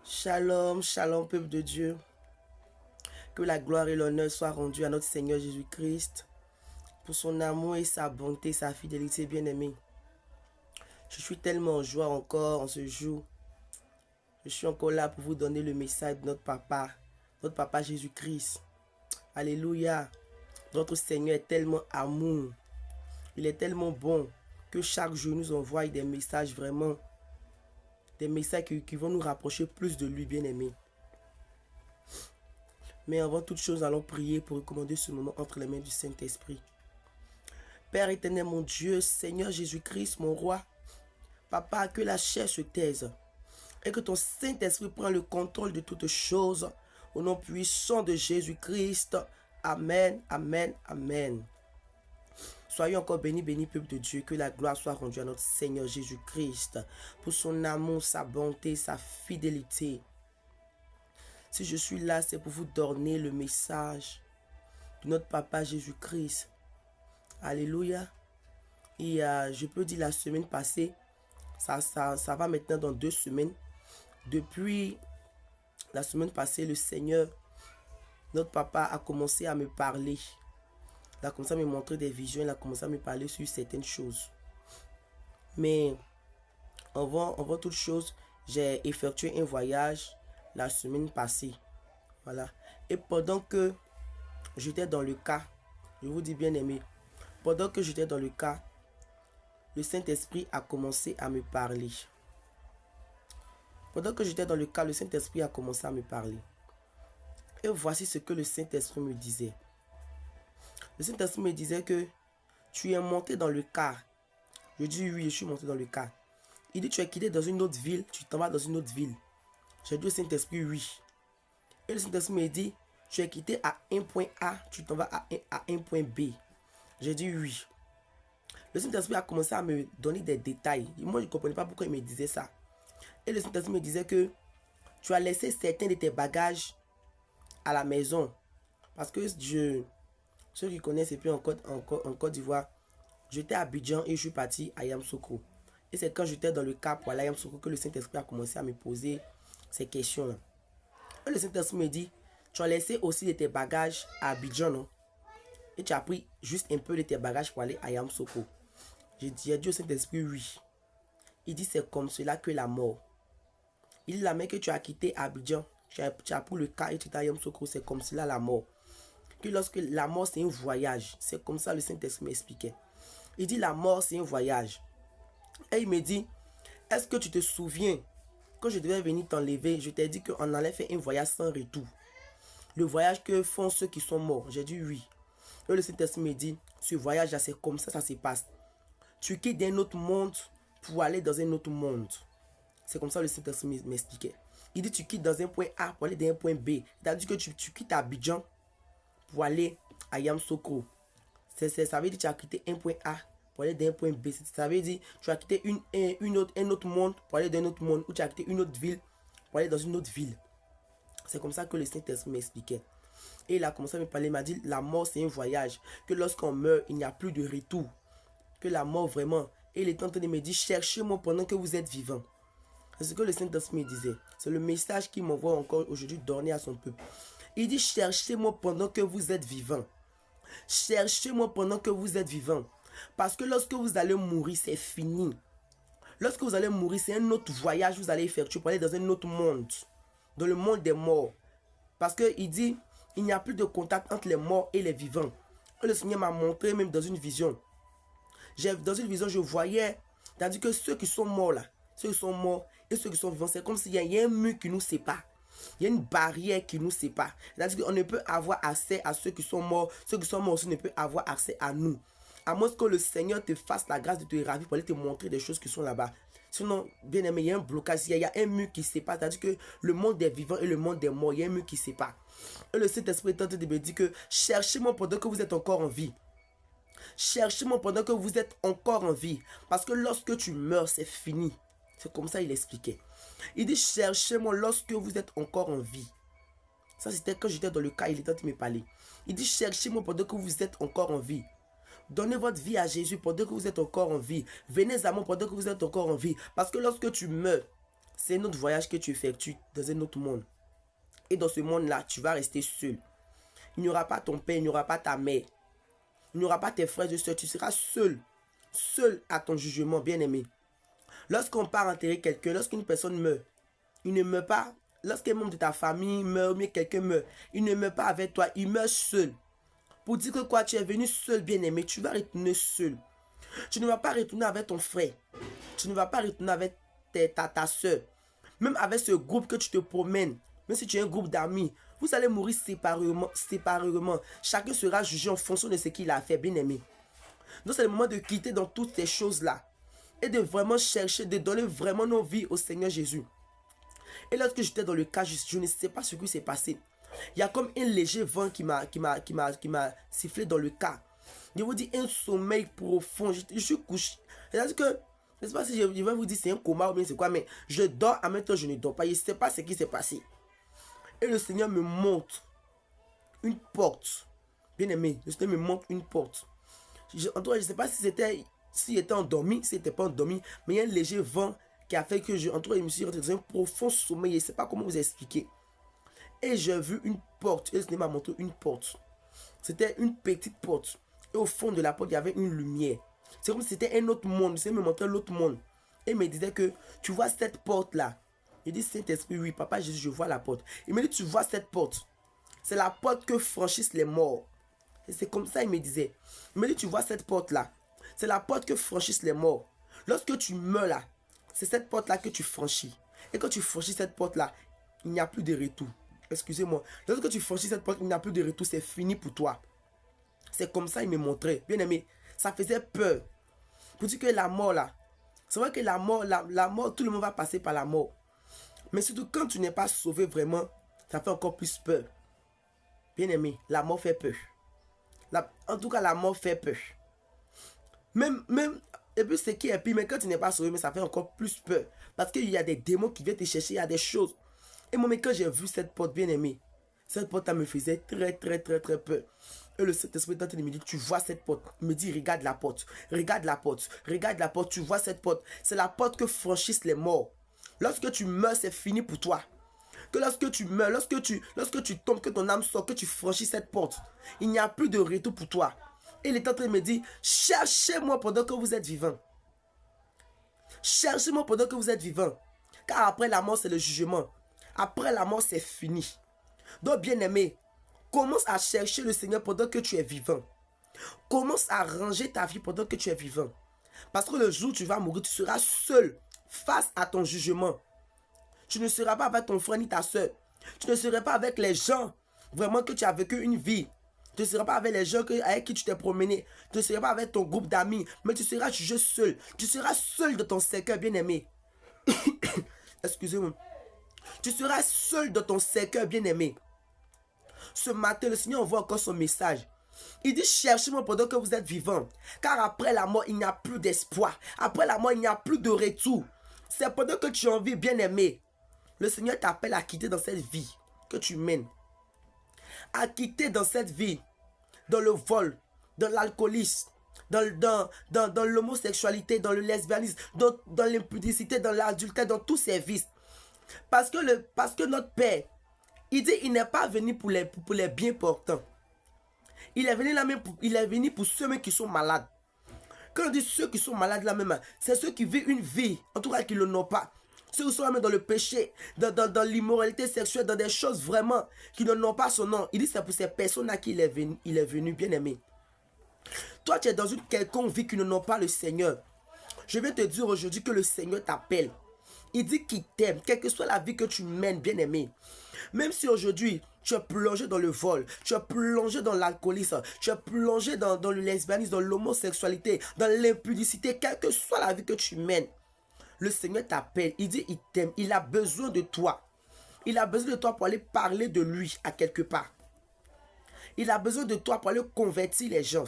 Shalom, shalom, peuple de Dieu. Que la gloire et l'honneur soient rendus à notre Seigneur Jésus-Christ pour son amour et sa bonté, sa fidélité bien-aimée. Je suis tellement en joie encore en ce jour. Je suis encore là pour vous donner le message de notre papa Jésus-Christ. Alléluia. Notre Seigneur est tellement amour. Il est tellement bon que chaque jour nous envoie des messages vraiment, des messages qui vont nous rapprocher plus de lui, bien-aimé. Mais avant toute chose, allons prier pour recommander ce moment entre les mains du Saint-Esprit. Père éternel, mon Dieu, Seigneur Jésus-Christ, mon roi, Papa, que la chair se taise et que ton Saint-Esprit prenne le contrôle de toutes choses. Au nom puissant de Jésus-Christ. Amen, amen, amen. Soyez encore bénis, bénis, peuple de Dieu, que la gloire soit rendue à notre Seigneur Jésus-Christ pour son amour, sa bonté, sa fidélité. Si je suis là, c'est pour vous donner le message de notre Papa Jésus-Christ. Alléluia. Et je peux dire la semaine passée, ça va maintenant dans 2 semaines. Depuis la semaine passée, le Seigneur, notre Papa, a commencé à me parler. Il a commencé à me montrer des visions, il a commencé à me parler sur certaines choses. Mais avant toute chose, j'ai effectué un voyage la semaine passée. Voilà. Et pendant que j'étais dans le cas, je vous dis bien aimé, pendant que j'étais dans le cas, le Saint-Esprit a commencé à me parler. Pendant que j'étais dans le cas, le Saint-Esprit a commencé à me parler. Et voici ce que le Saint-Esprit me disait. Le Saint-Esprit me disait que tu es monté dans le car. Je dis oui, je suis monté dans le car. Il dit tu es quitté dans une autre ville, tu t'en vas dans une autre ville. J'ai dit au Saint-Esprit oui. Et le Saint-Esprit me dit tu es quitté à un point A, tu t'en vas à un point B. J'ai dit oui. Le Saint-Esprit a commencé à me donner des détails. Moi, je ne comprenais pas pourquoi il me disait ça. Et le Saint-Esprit me disait que tu as laissé certains de tes bagages à la maison. Parce que ceux qui connaissent et puis en Côte d'Ivoire, j'étais à Abidjan et je suis parti à Yamoussoukro. Et c'est quand j'étais dans le cas pour aller à Yamoussoukro que le Saint-Esprit a commencé à me poser ces questions-là. Et le Saint-Esprit me dit, tu as laissé aussi de tes bagages à Abidjan, non? Et tu as pris juste un peu de tes bagages pour aller à Yamoussoukro. J'ai dit au Saint-Esprit, oui. Il dit, c'est comme cela que la mort. Il dit, la main que tu as quitté Abidjan, tu as pris le cas et tu es à Yamoussoukro, c'est comme cela la mort. Que lorsque la mort c'est un voyage, c'est comme ça le Saint-Esprit m'expliquait. Il dit, la mort c'est un voyage. Et il me dit, est-ce que tu te souviens, quand je devais venir t'enlever, je t'ai dit qu'on allait faire un voyage sans retour. Le voyage que font ceux qui sont morts. J'ai dit oui. Et le Saint-Esprit me dit, ce voyage-là, c'est comme ça se passe. Tu quittes d'un autre monde pour aller dans un autre monde. C'est comme ça le Saint-Esprit m'expliquait. Il dit, tu quittes dans un point A pour aller dans un point B. C'est-à-dire que tu quittes Abidjan pour aller à Yamoussoukro. Ça veut dire que tu as quitté un point A pour aller dans un point B. Ça veut dire que tu as quitté un autre monde pour aller dans un autre monde. Ou tu as quitté une autre ville pour aller dans une autre ville. C'est comme ça que le Saint-Esprit m'expliquait. Et il a commencé à me parler, il m'a dit, la mort c'est un voyage. Que lorsqu'on meurt, il n'y a plus de retour. Que la mort vraiment. Et il est en train de me dire, cherchez-moi pendant que vous êtes vivant. C'est ce que le Saint-Esprit me disait. C'est le message qu'il m'envoie encore aujourd'hui, donner à son peuple. Il dit, cherchez-moi pendant que vous êtes vivant. Cherchez-moi pendant que vous êtes vivant. Parce que lorsque vous allez mourir, c'est fini. Lorsque vous allez mourir, c'est un autre voyage que vous allez effectuer pour aller dans un autre monde. Dans le monde des morts. Parce qu'il dit, il n'y a plus de contact entre les morts et les vivants. Et le Seigneur m'a montré même dans une vision. Dans une vision, je voyais, c'est-à-dire que ceux qui sont morts là, ceux qui sont morts et ceux qui sont vivants, c'est comme s'il y a un mur qui nous sépare. Il y a une barrière qui nous sépare. C'est-à-dire qu'on ne peut avoir accès à ceux qui sont morts. Ceux qui sont morts aussi ne peuvent avoir accès à nous. À moins que le Seigneur te fasse la grâce de te ravir pour aller te montrer des choses qui sont là-bas. Sinon, bien aimé, il y a un blocage, il y a un mur qui sépare. C'est-à-dire que le monde des vivants et le monde des morts, il y a un mur qui sépare. Et le Saint-Esprit est en train de me dire que cherchez-moi pendant que vous êtes encore en vie. Cherchez-moi pendant que vous êtes encore en vie. Parce que lorsque tu meurs, c'est fini. C'est comme ça il expliquait. Il dit cherchez-moi lorsque vous êtes encore en vie. Ça c'était quand j'étais dans le cas, il était en train de me parler. Il dit cherchez-moi pendant que vous êtes encore en vie. Donnez votre vie à Jésus pendant que vous êtes encore en vie. Venez à moi pendant que vous êtes encore en vie. Parce que lorsque tu meurs, C'est un autre voyage que tu effectues dans un autre monde. Et dans ce monde-là, tu vas rester seul. Il n'y aura pas ton père, il n'y aura pas ta mère. Il n'y aura pas tes frères et soeurs. Tu seras seul. Seul à ton jugement, bien-aimé. Lorsqu'on part enterrer quelqu'un, lorsqu'une personne meurt, il ne meurt pas. Lorsqu'un membre de ta famille meurt, mais quelqu'un meurt, il ne meurt pas avec toi, il meurt seul. Pour dire que quoi, tu es venu seul, bien-aimé, tu vas retourner seul. Tu ne vas pas retourner avec ton frère. Tu ne vas pas retourner avec ta soeur. Même avec ce groupe que tu te promènes, même si tu es un groupe d'amis, vous allez mourir séparément. Chacun sera jugé en fonction de ce qu'il a fait, bien-aimé. Donc c'est le moment de quitter dans toutes ces choses-là. Et de vraiment chercher, de donner vraiment nos vies au Seigneur Jésus. Et lorsque j'étais dans le cas, je ne sais pas ce qui s'est passé. Il y a comme un léger vent qui m'a sifflé dans le cas. Je vous dis un sommeil profond. Je suis couché. C'est-à-dire que, je ne sais pas si je vais vous dire c'est un coma ou bien c'est quoi, mais je dors en même temps je ne dors pas. Je ne sais pas ce qui s'est passé. Et le Seigneur me montre une porte. Bien aimé, le Seigneur me montre une porte. En tout cas, je ne sais pas si s'il était endormi, s'il n'était pas endormi, mais il y a un léger vent qui a fait que je me suis rentré dans un profond sommeil. Je ne sais pas comment vous expliquer. Et j'ai vu une porte. Et le Seigneur m'a montré une porte. C'était une petite porte. Et au fond de la porte, il y avait une lumière. C'est comme si c'était un autre monde. Le Seigneur me montrait l'autre monde. Et il me disait que tu vois cette porte-là. Il dit Saint-Esprit, oui, Papa Jésus, je vois la porte. Il me dit, tu vois cette porte. C'est la porte que franchissent les morts. Et c'est comme ça, il me disait. Il me dit, tu vois cette porte-là. C'est la porte que franchissent les morts. Lorsque tu meurs là, c'est cette porte-là que tu franchis. Et quand tu franchis cette porte-là, il n'y a plus de retour. Excusez-moi. Lorsque tu franchis cette porte, il n'y a plus de retour. C'est fini pour toi. C'est comme ça, il me montrait. Bien aimé, ça faisait peur. Pour dire que la mort là, c'est vrai que la mort, tout le monde va passer par la mort. Mais surtout quand tu n'es pas sauvé vraiment, ça fait encore plus peur. Bien aimé, la mort fait peur. En tout cas, la mort fait peur. Même, et puis ce qui est pire, mais quand tu n'es pas sauvé, mais ça fait encore plus peur. Parce qu'il y a des démons qui viennent te chercher, il y a des choses. Et moi, mais quand j'ai vu cette porte, bien aimée, cette porte, elle me faisait très peur. Et le Saint-Esprit me dit, tu vois cette porte. Il me dit, regarde la porte, tu vois cette porte. C'est la porte que franchissent les morts. Lorsque tu meurs, c'est fini pour toi. Que lorsque tu meurs, lorsque tu tombes, que ton âme sort, que tu franchis cette porte, il n'y a plus de retour pour toi. Et il est en train de me dire, cherchez-moi pendant que vous êtes vivant. Cherchez-moi pendant que vous êtes vivant. Car après la mort, c'est le jugement. Après la mort, c'est fini. Donc, bien-aimé, commence à chercher le Seigneur pendant que tu es vivant. Commence à ranger ta vie pendant que tu es vivant. Parce que le jour où tu vas mourir, tu seras seul face à ton jugement. Tu ne seras pas avec ton frère ni ta soeur. Tu ne seras pas avec les gens vraiment que tu as vécu une vie. Tu ne seras pas avec les gens avec qui tu t'es promené. Tu ne seras pas avec ton groupe d'amis. Mais tu seras jugé seul. Tu seras seul de ton cercueil, bien-aimé. Excusez-moi. Tu seras seul de ton cercueil, bien-aimé. Ce matin, le Seigneur envoie encore son message. Il dit, cherchez-moi pendant que vous êtes vivant. Car après la mort, il n'y a plus d'espoir. Après la mort, il n'y a plus de retour. C'est pendant que tu es en vie, bien-aimé. Le Seigneur t'appelle à quitter dans cette vie que tu mènes. À quitter dans cette vie, dans le vol, dans l'alcoolisme, dans l'homosexualité, dans le lesbianisme, dans l'impudicité, dans l'adultère, dans tous ces vices. Parce que notre Père, il dit, il n'est pas venu pour les bien portants. Il est venu pour ceux qui sont malades. Quand on dit ceux qui sont malades là même, c'est ceux qui vivent une vie, en tout cas qui ne l'ont pas. Ceux qui sont même dans le péché, dans l'immoralité sexuelle, dans des choses vraiment qui ne n'ont pas son nom. Il dit c'est pour ces personnes-là qu'il est venu, bien aimé. Toi, tu es dans une quelconque vie qui ne n'ont pas le Seigneur. Je vais te dire aujourd'hui que le Seigneur t'appelle. Il dit qu'il t'aime, quelle que soit la vie que tu mènes, bien aimé. Même si aujourd'hui, tu es plongé dans le vol, tu es plongé dans l'alcoolisme, tu es plongé dans le lesbianisme, dans l'homosexualité, dans l'impudicité, quelle que soit la vie que tu mènes, le Seigneur t'appelle, il dit il t'aime, il a besoin de toi. Il a besoin de toi pour aller parler de lui à quelque part. Il a besoin de toi pour aller convertir les gens.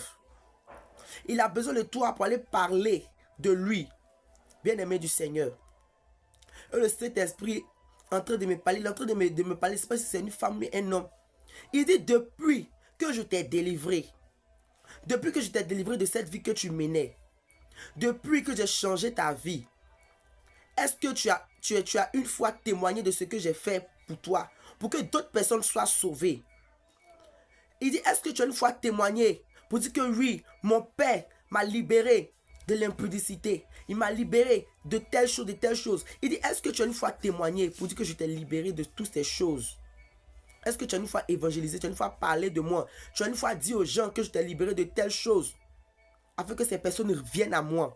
Il a besoin de toi pour aller parler de lui, bien-aimé du Seigneur. Et le Saint-Esprit en train de me parler, il est en train de me parler, je ne sais pas si c'est une femme ou un homme. Il dit depuis que je t'ai délivré, de cette vie que tu menais, depuis que j'ai changé ta vie, est-ce que tu as une fois témoigné de ce que j'ai fait pour toi, pour que d'autres personnes soient sauvées. Il dit, est-ce que tu as une fois témoigné pour dire que oui, mon Père m'a libéré de l'impudicité. Il m'a libéré de telles choses, de telles choses. Il dit, est-ce que tu as une fois témoigné pour dire que je t'ai libéré de toutes ces choses? Est-ce que tu as une fois évangélisé, tu as une fois parlé de moi, tu as une fois dit aux gens que je t'ai libéré de telles choses, afin que ces personnes reviennent à moi?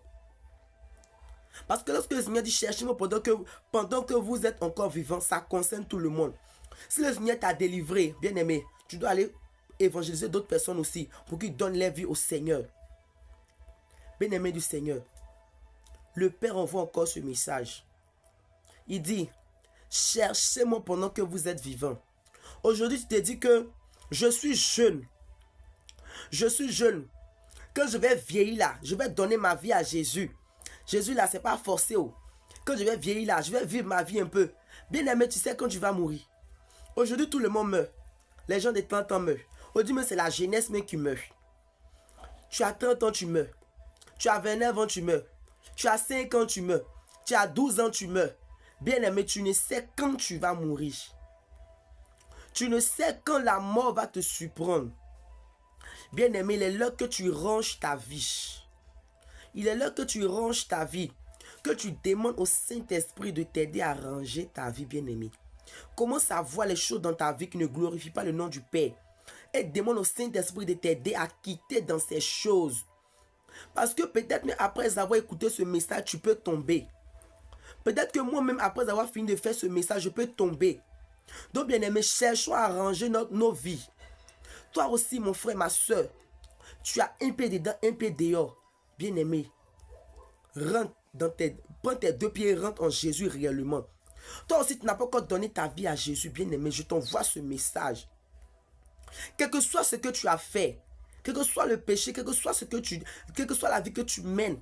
Parce que lorsque le Seigneur dit cherchez-moi pendant que vous êtes encore vivant, ça concerne tout le monde. Si le Seigneur t'a délivré, bien aimé, tu dois aller évangéliser d'autres personnes aussi pour qu'ils donnent leur vie au Seigneur. Bien aimé du Seigneur, le Père envoie encore ce message. Il dit, cherchez-moi pendant que vous êtes vivant. Aujourd'hui, tu te dis que je suis jeune. Je suis jeune. Quand je vais vieillir là, je vais donner ma vie à Jésus. Jésus là, c'est pas forcé. Oh. Quand je vais vieillir là, je vais vivre ma vie un peu. Bien aimé, tu sais quand tu vas mourir. Aujourd'hui, tout le monde meurt. Les gens de 30 ans meurent. Aujourd'hui, c'est la jeunesse même qui meurt. Tu as 30 ans, tu meurs. Tu as 29 ans, tu meurs. Tu as 5 ans, tu meurs. Tu as 12 ans, tu meurs. Bien aimé, tu ne sais quand tu vas mourir. Tu ne sais quand la mort va te surprendre. Bien aimé, il est là que tu ranges ta vie. Il est là que tu ranges ta vie. Que tu demandes au Saint-Esprit de t'aider à ranger ta vie, bien aimé. Commence à voir les choses dans ta vie qui ne glorifient pas le nom du Père. Et demande au Saint-Esprit de t'aider à quitter dans ces choses. Parce que peut-être même après avoir écouté ce message, tu peux tomber. Peut-être que moi-même, après avoir fini de faire ce message, je peux tomber. Donc, bien aimé, cherchons à arranger nos vies. Toi aussi, mon frère, ma soeur, tu as un pied dedans, un pied dehors. Bien aimé, prends tes deux pieds et rentre en Jésus réellement. Toi aussi, tu n'as pas encore donné ta vie à Jésus, bien aimé. Je t'envoie ce message. Quel que soit ce que tu as fait, quel que soit le péché, quelle que soit la vie que tu mènes,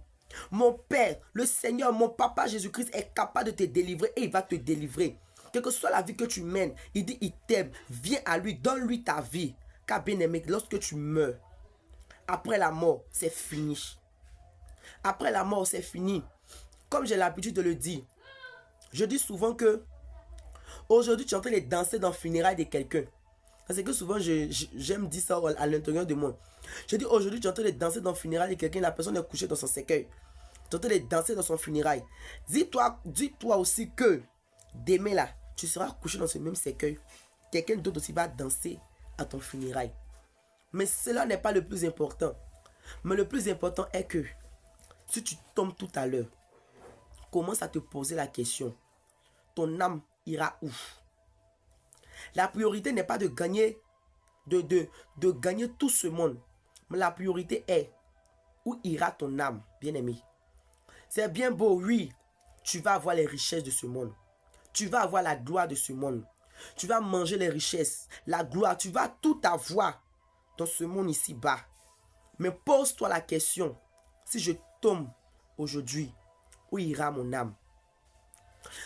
mon Père, le Seigneur, mon Papa Jésus-Christ est capable de te délivrer et il va te délivrer. Quelle que soit la vie que tu mènes, il dit il t'aime. Viens à lui, donne-lui ta vie. Car bien aimé, lorsque tu meurs, après la mort, c'est fini. Après la mort, c'est fini. Comme j'ai l'habitude de le dire, je dis souvent que aujourd'hui, tu es en train de danser dans le funérail de quelqu'un. Parce que souvent, j'aime dire ça à l'intérieur de moi. Je dis aujourd'hui, tu es en train de danser dans le funérail de quelqu'un, la personne est couchée dans son cercueil. Tu es en train de danser dans son funérail. Dis-toi aussi que demain là, tu seras couché dans ce même cercueil. Quelqu'un d'autre aussi va danser à ton funérail. Mais cela n'est pas le plus important. Mais le plus important est que si tu tombes tout à l'heure, commence à te poser la question. Ton âme ira où? La priorité n'est pas de gagner, de gagner tout ce monde. Mais la priorité est où ira ton âme, bien-aimé. C'est bien beau, oui. Tu vas avoir les richesses de ce monde. Tu vas avoir la gloire de ce monde. Tu vas manger les richesses, la gloire. Tu vas tout avoir dans ce monde ici-bas. Mais pose-toi la question. Si je tombe aujourd'hui, où ira mon âme?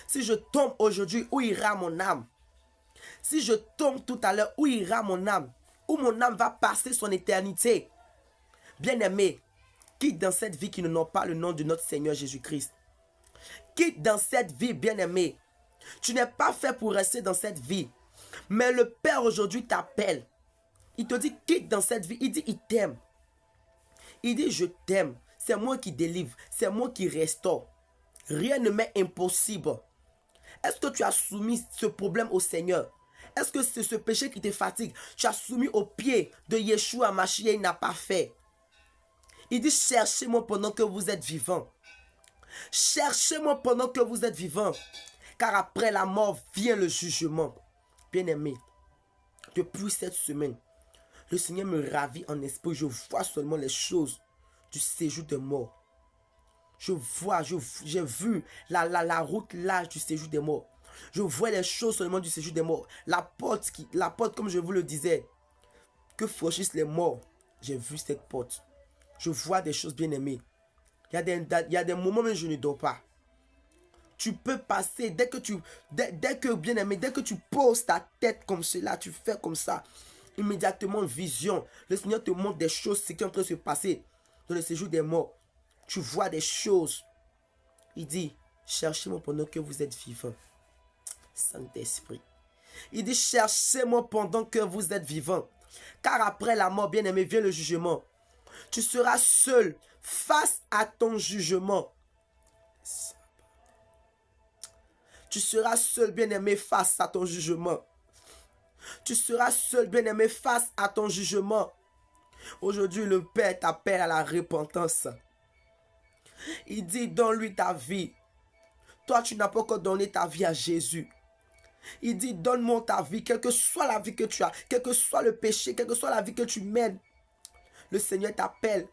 Si je tombe aujourd'hui, où ira mon âme? Si je tombe tout à l'heure, où ira mon âme? Où mon âme va passer son éternité? Bien-aimé, quitte dans cette vie qui ne nomme pas le nom de notre Seigneur Jésus-Christ. Quitte dans cette vie, bien-aimé. Tu n'es pas fait pour rester dans cette vie. Mais le Père aujourd'hui t'appelle. Il te dit quitte dans cette vie. Il dit il t'aime. Il dit je t'aime. C'est moi qui délivre. C'est moi qui restaure. Rien ne m'est impossible. Est-ce que tu as soumis ce problème au Seigneur? Est-ce que c'est ce péché qui te fatigue? Tu as soumis au pied de Yeshua Mashiach, il n'a pas fait. Il dit cherchez-moi pendant que vous êtes vivant. Cherchez-moi pendant que vous êtes vivant. Car après la mort vient le jugement. Bien-aimé, depuis cette semaine, le Seigneur me ravit en esprit. Je vois seulement les choses du séjour des morts. Je vois, j'ai vu la route large du séjour des morts. Je vois les choses seulement du séjour des morts. La porte, comme je vous le disais, que franchissent les morts. J'ai vu cette porte. Je vois des choses bien aimées. Il y a des moments où je ne dors pas. Tu peux passer, dès que bien aimé, dès que tu poses ta tête comme cela, tu fais comme ça, immédiatement vision. Le Seigneur te montre des choses, ce qui est en train de se passer dans le séjour des morts. Tu vois des choses. Il dit, cherchez-moi pendant que vous êtes vivant. Saint-Esprit. Il dit, cherchez-moi pendant que vous êtes vivant. Car après la mort, bien-aimé, vient le jugement. Tu seras seul face à ton jugement. Tu seras seul, bien-aimé, face à ton jugement. Tu seras seul, bien-aimé, face à ton jugement. Aujourd'hui, le Père t'appelle à la repentance. Il dit, donne-lui ta vie. Toi, tu n'as pas encore donné ta vie à Jésus. Il dit, donne-moi ta vie, quelle que soit la vie que tu as, quel que soit le péché, quelle que soit la vie que tu mènes. Le Seigneur t'appelle.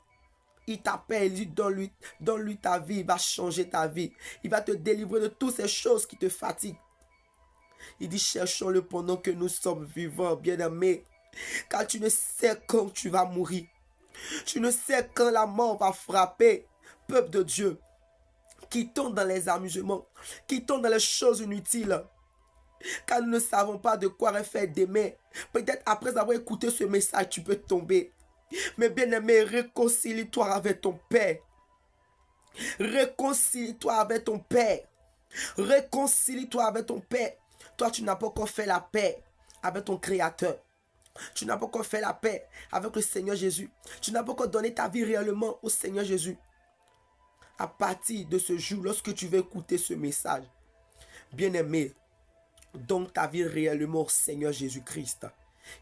Il t'appelle, il dit, donne-lui ta vie, il va changer ta vie. Il va te délivrer de toutes ces choses qui te fatiguent. Il dit, cherchons-le pendant que nous sommes vivants, bien-aimés. Car tu ne sais quand tu vas mourir. Tu ne sais quand la mort va frapper. Peuple de Dieu, qui tombe dans les amusements, qui tombe dans les choses inutiles. Car nous ne savons pas de quoi refaire demain. Peut-être après avoir écouté ce message, tu peux tomber. Mais bien-aimé, réconcilie-toi avec ton Père. Réconcilie-toi avec ton Père. Réconcilie-toi avec ton Père. Toi, tu n'as pas encore fait la paix avec ton Créateur. Tu n'as pas encore fait la paix avec le Seigneur Jésus. Tu n'as pas encore donné ta vie réellement au Seigneur Jésus. À partir de ce jour, lorsque tu vas écouter ce message, bien-aimé, donne ta vie réellement au Seigneur Jésus-Christ.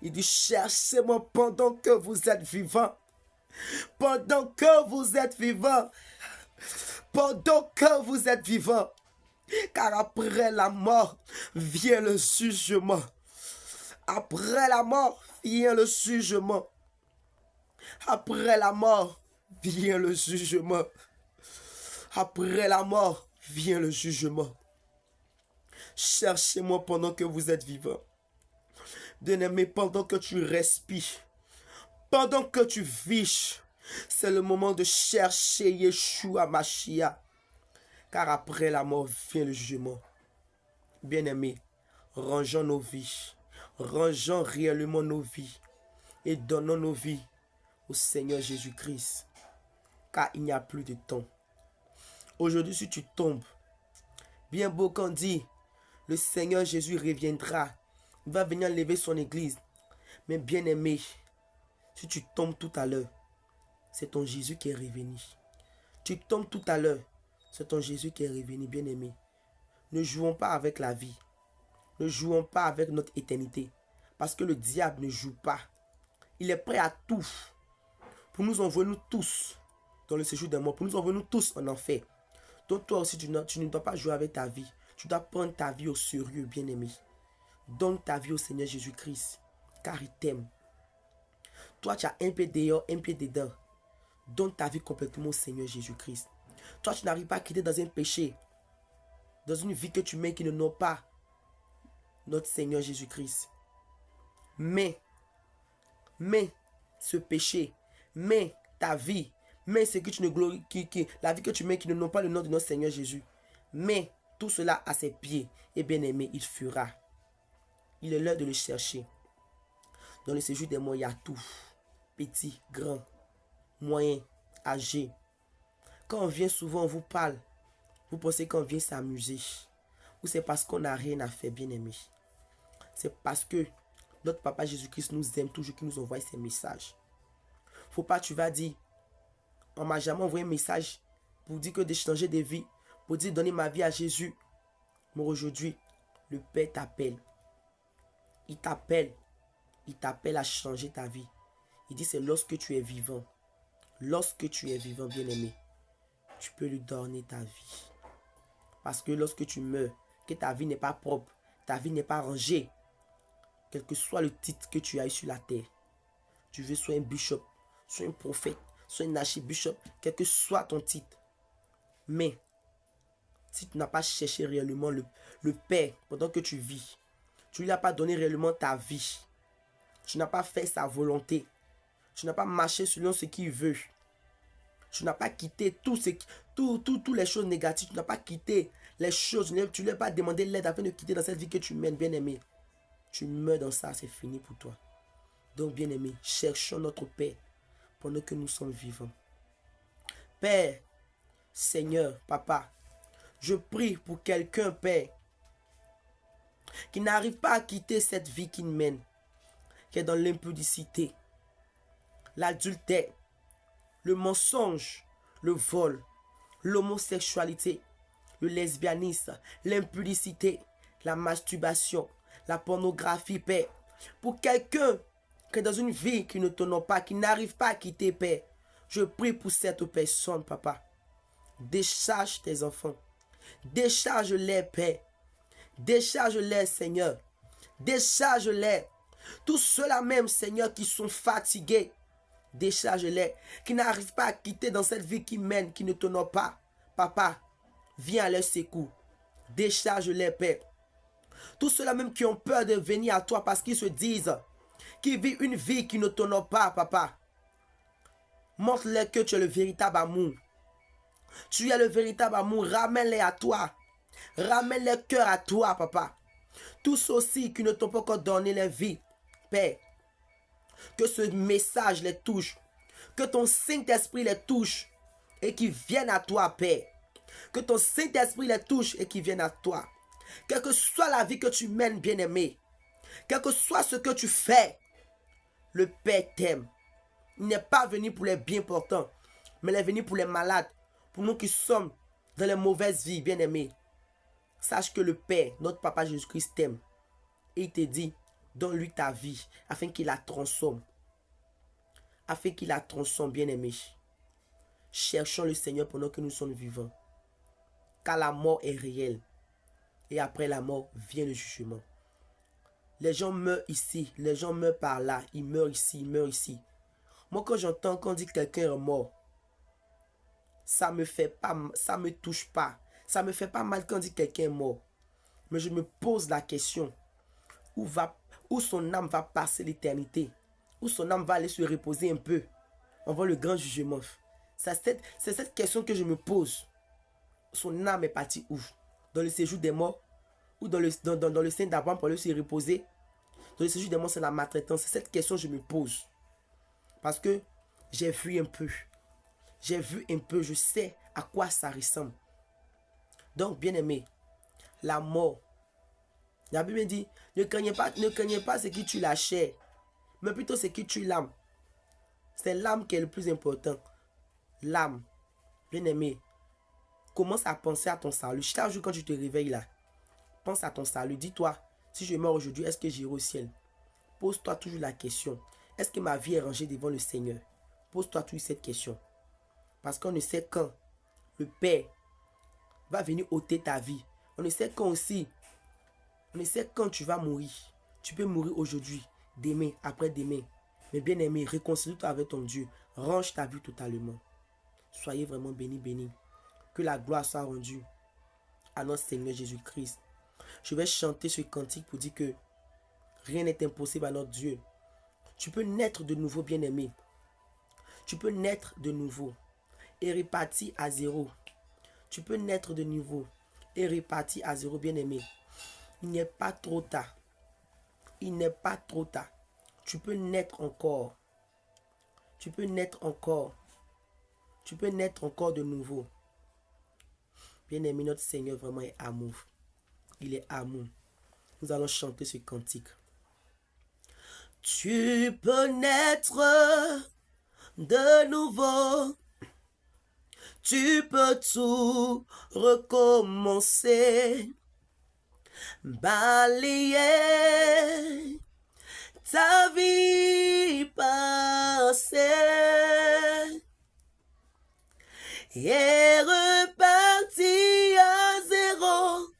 Il dit, cherchez-moi pendant que vous êtes vivant. Pendant que vous êtes vivant. Pendant que vous êtes vivant. Car après la mort vient le jugement. Après la mort vient le jugement. Après la mort vient le jugement. Après la mort vient le jugement. Cherchez-moi pendant que vous êtes vivant. Bien-aimé, pendant que tu respires, pendant que tu vis, c'est le moment de chercher Yeshua Mashiach. Car après la mort vient le jugement. Bien-aimé, rangeons nos vies. Rangeons réellement nos vies. Et donnons nos vies au Seigneur Jésus-Christ. Car il n'y a plus de temps. Aujourd'hui, si tu tombes, bien beau qu'on dit, le Seigneur Jésus reviendra. Il va venir lever son église. Mais bien aimé, si tu tombes tout à l'heure, c'est ton Jésus qui est revenu. Tu tombes tout à l'heure, c'est ton Jésus qui est revenu, bien aimé. Ne jouons pas avec la vie. Ne jouons pas avec notre éternité. Parce que le diable ne joue pas. Il est prêt à tout. Pour nous envoyer nous tous dans le séjour des morts. Pour nous envoyer nous tous en enfer. Donc toi aussi, tu ne dois pas jouer avec ta vie. Tu dois prendre ta vie au sérieux, bien aimé. Donne ta vie au Seigneur Jésus-Christ. Car il t'aime. Toi, tu as un pied dehors, un pied dedans. Donne ta vie complètement au Seigneur Jésus-Christ. Toi, tu n'arrives pas à quitter dans un péché. Dans une vie que tu mets qui ne n'ont pas notre Seigneur Jésus-Christ. Mais ce péché, mais ta vie, mais ce que tu ne glorifies, la vie que tu mets qui ne n'ont pas le nom de notre Seigneur Jésus. Mais tout cela à ses pieds. Et bien aimé, il fera. Il est l'heure de le chercher. Dans le séjour des morts, il y a tout. Petit, grand, moyen, âgé. Quand on vient souvent, on vous parle. Vous pensez qu'on vient s'amuser. Ou c'est parce qu'on n'a rien à faire, bien aimé. C'est parce que notre Papa Jésus-Christ nous aime toujours qu'il nous envoie ces messages. Faut pas, tu vas dire, on m'a jamais envoyé un message pour dire que de changer de vie, pour dire donner ma vie à Jésus. Mais aujourd'hui, le Père t'appelle. Il t'appelle à changer ta vie. Il dit c'est lorsque tu es vivant. Lorsque tu es vivant, bien-aimé, tu peux lui donner ta vie. Parce que lorsque tu meurs, que ta vie n'est pas propre, ta vie n'est pas rangée, quel que soit le titre que tu as eu sur la terre, tu veux soit un bishop, soit un prophète, soit un archibishop, quel que soit ton titre. Mais, si tu n'as pas cherché réellement le Père pendant que tu vis, tu ne lui as pas donné réellement ta vie, tu n'as pas fait sa volonté, tu n'as pas marché selon ce qu'il veut, tu n'as pas quitté toutes les choses négatives, tu n'as pas quitté les choses, tu ne lui as pas demandé l'aide afin de quitter dans cette vie que tu mènes, bien-aimé. Tu meurs dans ça, c'est fini pour toi. Donc, bien-aimé, cherchons notre Père pendant que nous sommes vivants. Père, Seigneur, Papa, Je prie pour quelqu'un, Père, qui n'arrive pas à quitter cette vie qu'il mène, qui est dans l'impudicité, l'adultère, le mensonge, le vol, l'homosexualité, le lesbianisme, l'impudicité, la masturbation, la pornographie, Père. Pour quelqu'un qui est dans une vie qui ne t'honore pas, qui n'arrive pas à quitter, Père, je prie pour cette personne, Papa. Décharge tes enfants. Décharge-les, Père. Décharge-les, Seigneur. Décharge-les. Tous ceux-là même, Seigneur, qui sont fatigués. Décharge-les. Qui n'arrivent pas à quitter dans cette vie qui mène, qui ne t'honore pas. Papa, viens à leur secours. Décharge-les, Père. Tous ceux-là même qui ont peur de venir à toi parce qu'ils se disent qu'ils vivent une vie qui ne t'honore pas, Papa. Montre-leur que tu es le véritable amour. Tu es le véritable amour. Ramène-les à toi. Ramène le cœur à toi, Papa. Tous aussi qui ne t'ont pas encore donné leur vie, Père. Que ce message les touche. Que ton Saint-Esprit les touche. Et qu'ils viennent à toi, Père. Que ton Saint-Esprit les touche et qu'ils viennent à toi. Quelle que soit la vie que tu mènes, bien-aimé. Quel que soit ce que tu fais. Le Père t'aime. Il n'est pas venu pour les bien portants. Mais il est venu pour les malades. Pour nous qui sommes dans les mauvaises vies, bien-aimés. Sache que le Père, notre Papa Jésus-Christ t'aime. Et il te dit, donne-lui ta vie, afin qu'il la transforme. Afin qu'il la transforme, bien-aimé. Cherchons le Seigneur pendant que nous sommes vivants. Car la mort est réelle. Et après la mort, vient le jugement. Les gens meurent ici, les gens meurent par là. Ils meurent ici, ils meurent ici. Moi, quand j'entends qu'on dit que quelqu'un est mort, ça me touche pas. Ça me fait pas mal quand on dit que quelqu'un est mort. Mais je me pose la question, où son âme va passer l'éternité? Où son âme va aller se reposer un peu avant le grand jugement? C'est cette question que je me pose. Son âme est partie où? Dans le séjour des morts? Ou dans le sein d'Abraham pour aller se reposer? Dans le séjour des morts, c'est la maltraitance. C'est cette question que je me pose. Parce que j'ai vu un peu. J'ai vu un peu, je sais à quoi ça ressemble. Donc, bien-aimé, la mort. La Bible dit, ne craignez pas ce qui tue la chair, mais plutôt ce qui tue l'âme. C'est l'âme qui est le plus important. L'âme, bien-aimé, commence à penser à ton salut. Chaque jour quand tu te réveilles là, pense à ton salut. Dis-toi, si je meurs aujourd'hui, est-ce que j'irai au ciel? Pose-toi toujours la question. Est-ce que ma vie est rangée devant le Seigneur? Pose-toi toujours cette question. Parce qu'on ne sait quand le Père va venir ôter ta vie. On ne sait quand aussi. On ne sait quand tu vas mourir. Tu peux mourir aujourd'hui, demain, après-demain. Mais bien aimé, réconcilie-toi avec ton Dieu. Range ta vie totalement. Soyez vraiment bénis, bénis. Que la gloire soit rendue à notre Seigneur Jésus-Christ. Je vais chanter ce cantique pour dire que rien n'est impossible à notre Dieu. Tu peux naître de nouveau, bien aimé. Tu peux naître de nouveau et repartir à zéro. Tu peux naître de nouveau et repartir à zéro, bien aimé. Il n'est pas trop tard. Il n'est pas trop tard. Tu peux naître encore. Tu peux naître encore. Tu peux naître encore de nouveau. Bien aimé, notre Seigneur vraiment est amour. Il est amour. Nous allons chanter ce cantique. Tu peux naître de nouveau. Tu peux tout recommencer. Balayer ta vie passée et repartir à zéro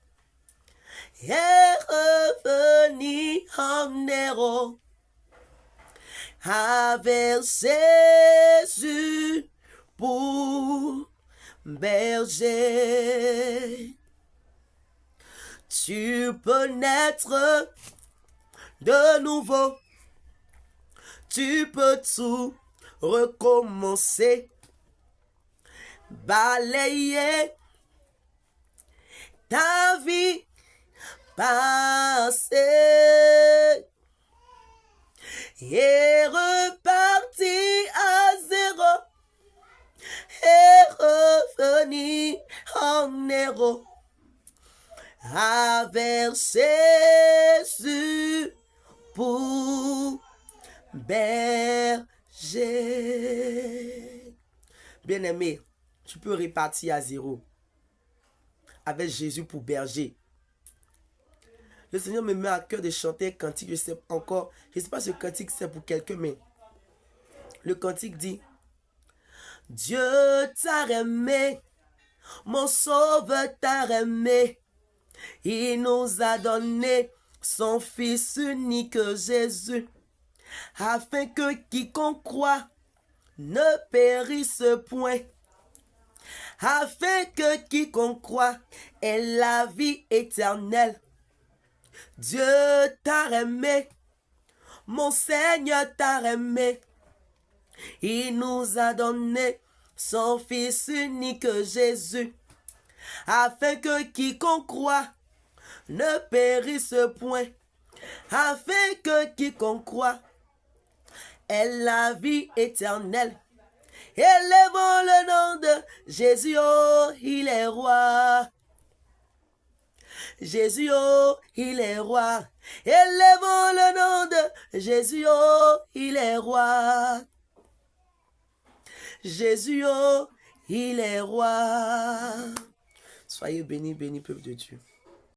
et revenir en héros avec Jésus pour berger. Tu peux naître de nouveau. Tu peux tout recommencer. Balayer ta vie passée et repartir à zéro et revenir en héros Jésus pour berger. Bien-aimé, tu peux repartir à zéro avec Jésus pour berger. Le Seigneur me met à cœur de chanter un cantique, je ne sais pas ce cantique c'est pour quelqu'un, mais le cantique dit: Dieu t'a aimé, mon sauveur t'a aimé, il nous a donné son Fils unique Jésus, afin que quiconque croit ne périsse point, afin que quiconque croit ait la vie éternelle. Dieu t'a aimé, mon Seigneur t'a aimé, il nous a donné son Fils unique Jésus, afin que quiconque croit ne périsse point, afin que quiconque croit ait la vie éternelle. Élevons le nom de Jésus, oh, il est roi. Jésus, oh, il est roi. Élevons le nom de Jésus, oh, il est roi. Jésus, oh, il est roi. Soyez bénis, bénis, peuple de Dieu.